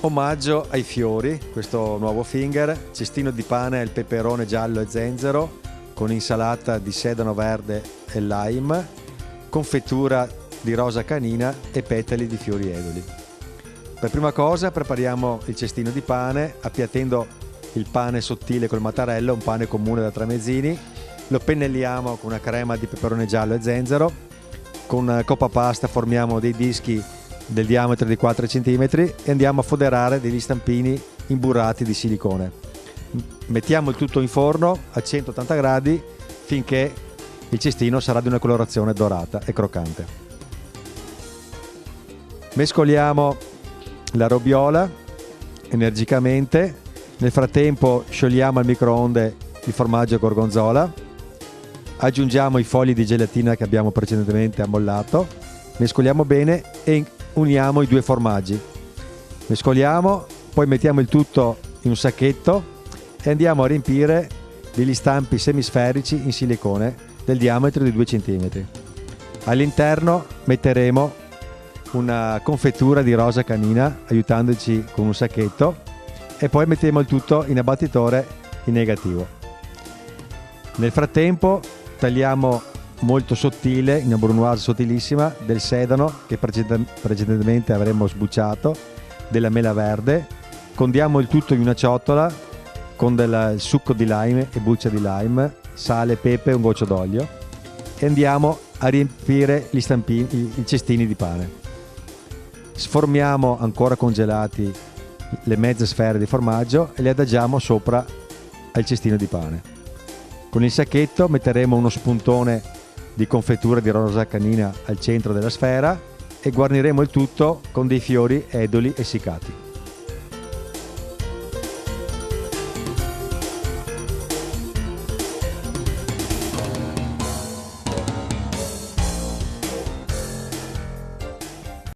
omaggio ai fiori, questo nuovo finger, cestino di pane al peperone giallo e zenzero, con insalata di sedano verde e lime, confettura di rosa canina e petali di fiori eduli. Per prima cosa prepariamo il cestino di pane, appiattendo il pane sottile col mattarello, un pane comune da tramezzini, lo pennelliamo con una crema di peperone giallo e zenzero, con coppa pasta formiamo dei dischi del diametro di 4 cm e andiamo a foderare degli stampini imburrati di silicone. Mettiamo il tutto in forno a 180 gradi finché il cestino sarà di una colorazione dorata e croccante. Mescoliamo la robiola energicamente, nel frattempo sciogliamo al microonde il formaggio gorgonzola, aggiungiamo i fogli di gelatina che abbiamo precedentemente ammollato, mescoliamo bene e uniamo i due formaggi. Mescoliamo, poi mettiamo il tutto in un sacchetto e andiamo a riempire degli stampi semisferici in silicone del diametro di 2 cm. All'interno metteremo una confettura di rosa canina aiutandoci con un sacchetto e poi mettiamo il tutto in abbattitore in negativo. Nel frattempo tagliamo molto sottile, in una brunoise sottilissima, del sedano che precedentemente avremmo sbucciato, della mela verde, condiamo il tutto in una ciotola con del succo di lime e buccia di lime, sale, pepe e un goccio d'olio e andiamo a riempire gli stampini, i cestini di pane. Sformiamo ancora congelati le mezze sfere di formaggio e le adagiamo sopra al cestino di pane. Con il sacchetto metteremo uno spuntone di confettura di rosa canina al centro della sfera e guarniremo il tutto con dei fiori eduli essiccati.